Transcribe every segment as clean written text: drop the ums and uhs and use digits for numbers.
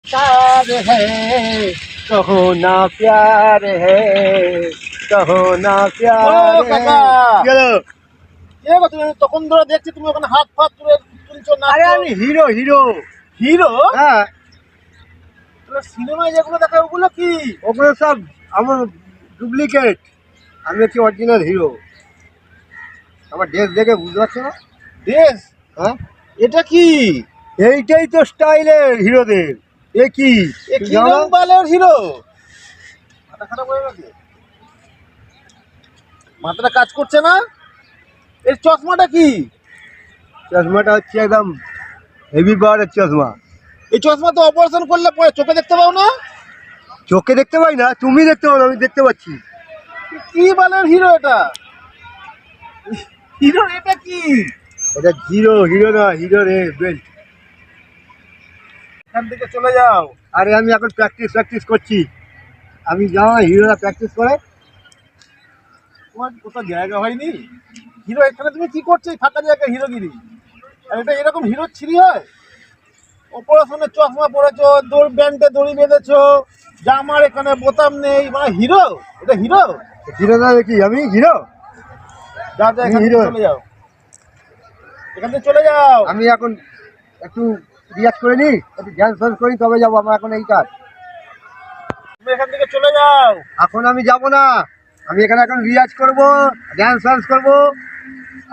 प्यार है कहो ना प्यार है कहो ना प्यार है। তুমি তখন ধরে দেখছি তুমি ওখানে হাত ফাত তুলে তুলছো না। আরে আমি হিরো হিরো হিরো? হ্যাঁ, সিনেমায় যেগুলো দেখা ওগুলো কি? ওগুলো সব আমার ডুপ্লিকেট, আমি হচ্ছি অরিজিনাল হিরো। আমার ড্রেস দেখে বুঝতে পারছো না? ড্রেস? হ্যাঁ, এটা কি? এইটাই তো স্টাইলের হিরোদের। এ কি কি রংবালের হিরো? মাথা খারাপ হয়ে গেছে, মাথাটা কাজ করছে না। এর চশমাটা কি? চশমাটা হচ্ছে একদম হেভি পাওয়ারের চশমা। এই চশমা তো অপারেশন করলে পরে চোখে দেখতে পাও না। চোখে দেখতে পাই না, তুমি দেখতে পাও না, আমি দেখতে পাচ্ছি। কি বালের হিরো এটা? হিরো এটা কি? এটা হিরো, হিরো না, হিরো রে বেল্ট। এখান থেকে চলে যাও। আরে আমি এখন প্র্যাকটিস করছি। আমি যাও, হিরোরা প্র্যাকটিস করে। তোমার কোথাও জায়গা হয়নি হিরো, এখানে তুমি কি করছো এই ফাঁকা জায়গায় হিরোগিরি? আর এটা এরকম হিরো ছিরি হয়? অপারেশনের চশমা পরেছো, ব্যান্ডে দড়ি বেঁধেছো, জামার এখানে বোতাম নেই, মানে হিরো? এটা হিরো? হিরো না কি আমি হিরো? যা যা, এখান থেকে চলে যাও, এখান থেকে চলে যাও। আমি এখন একটু রিয়াজ করে নি, একটু ড্যান্স ফ্যান্স করি, তবে যাবো। আমার এখন এই কাজ। তুমি এখান থেকে চলে যাও। এখন আমি যাব না, আমি এখানে এখন রিয়াজ করব, ড্যান্স ফ্যান্স করবো।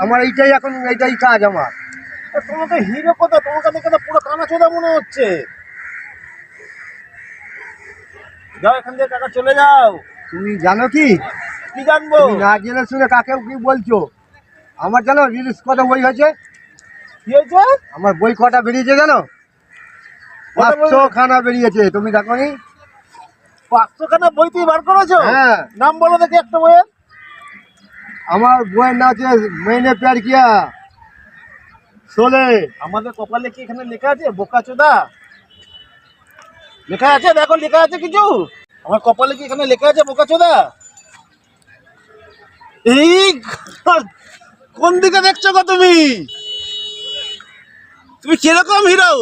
আমার এইটাই কাজ আমার। তোমাকে হিরো কোথায়? তোমাকে দেখে তো পুরো কানাচোদা মনে হচ্ছে। যাও এখান থেকে, কাকা চলে যাও। তুমি জানো কি? কি জানবো? তুমি না জেনে শুনে কাকে কি বলছো? আমার জানো রিলিজ কটা বই হয়েছে? কি হয়েছে? আমার বই কটা বেরিয়েছে জানো? 500 খানা বেরিয়েছে। তুমি দেখো নি? 500 খানা বই তুই বার করেছো? হ্যাঁ। নাম বলো দেখি একটা বইয়ের। আমার বইয়ের নাম হচ্ছে मैंने प्यार किया শোলে। আমাদের কপালে কি এখানে লেখা আছে বোকাচোদা? লেখা আছে? দেখো লেখা আছে কিছু? আমার কপালে কি এখানে লেখা আছে বোকাচোদা? এই কোন দিকে দেখছো গো তুমি? তুমি কিরকম হিরো?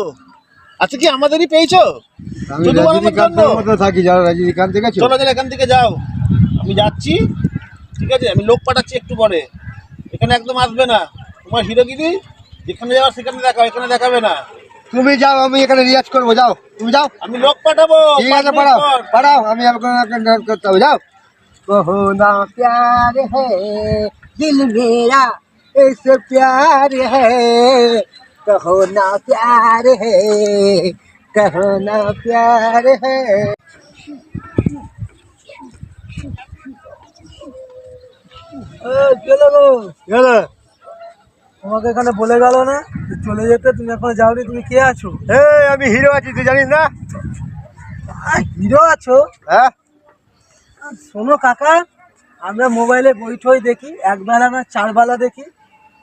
আচ্ছা কি আমাদেরই পেয়েছো? আমি শুধু আমার রজনীকান্তের জন্য? মতো থাকি, যারা রজনীকান্ত দেখেছো? চলো এখান থেকে যাও, আমি যাচ্ছি। ঠিক আছে, আমি লোক পাঠাচ্ছি একটু পরে। এখানে একদম আসবে না। তোমার হিরোগিরি যেখানে যাওয়ার সেখানে দেখাও, এখানে দেখাবে না। তুমি যাও, আমি এখানে রিয়াজ করবো। যাও, তুমি যাও। আমি লোক পাঠাবো। ঠিক আছে, পাঠাও পাঠাও, আমি ডান্স করতে হবে। যাও। কহো না প্যার है दिल मेरा ऐसे प्यार है कहो ना प्यार है कहो ना प्यार है। তোমাকে এখানে বলে গেল না চলে যেতে, তুমি এখন যাওনি। তুমি কে আছো? আমি হিরো আছি, তুই জানিস না? হিরো আছো? হ্যাঁ। শোনো কাকা, আমরা মোবাইলে বই ঠই দেখি, একবেলা না 4 বেলা দেখি।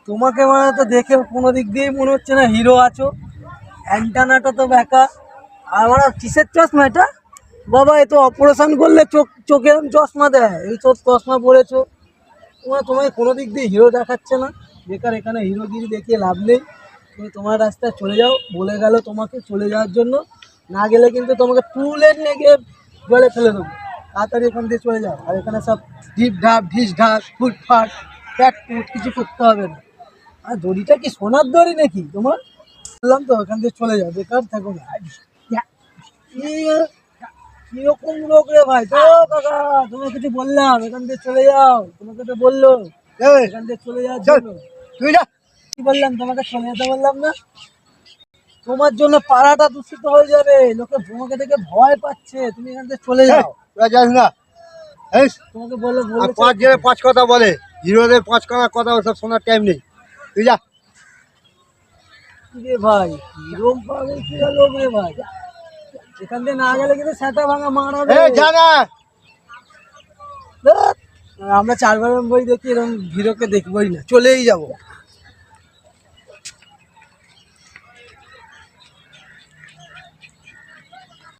তোমাকে মানে তো দেখে কোনো দিক দিয়েই মনে হচ্ছে না হিরো আছো। অ্যান্টানাটা তো বেকা। আর মানে কিসের চশমা এটা বাবা? এ তো অপারেশন করলে চোখে চশমা দেয়। এই চশমা পরেছো, তোমাকে কোনো দিক দিয়ে হিরো দেখাচ্ছে না। বেকার এখানে হিরোগিরি দেখিয়ে লাভ নেই। তুমি তোমার রাস্তায় চলে যাও। বলে গেল তোমাকে চলে যাওয়ার জন্য, না গেলে কিন্তু তোমাকে টুলের লেগে জলে ফেলে দেবো। তাড়াতাড়ি এখান দিয়ে চলে যাও। আর এখানে সব ঢিপ ঢাপ ঢিস ঢাস ফুটফাট প্যাট পুট কিছু করতে হবে না। আর দড়িটা কি সোনার দড়ি নাকি তোমার? বললাম তো এখান দিয়ে চলে যাও, বেকার থাকো না। কিরকম লোক রে ভাই? তো কাকা তোমাকে তো বললাম এখান দিয়ে চলে যাও, তোমাকে তো বললো এখান দিয়ে চলে যাওয়ার জন্য। তুই যা। কি বললাম তোমাকে? চলে যেতে বললাম না? তোমার জন্য পাড়াটা দূষিত হয়ে যাবে, লোকে তোমাকে দেখে ভয় পাচ্ছে। তুমি এখান থেকে চলে যাও। তুই যাস না। তোমাকে বললো আর 5 কথা বলে, হিরোদের 5 কথা ওসব শোনার টাইম নেই। তুই যা। রে ভাই, কিরম পাগল কিরা লোক রে ভাই। এখান থেকে না গেলে কিন্তু সেটা ভাঙা মারাবে। যা না। আমরা 4 বার বই দেখি, এরকম হিরোকে দেখবই না, চলেই যাবো।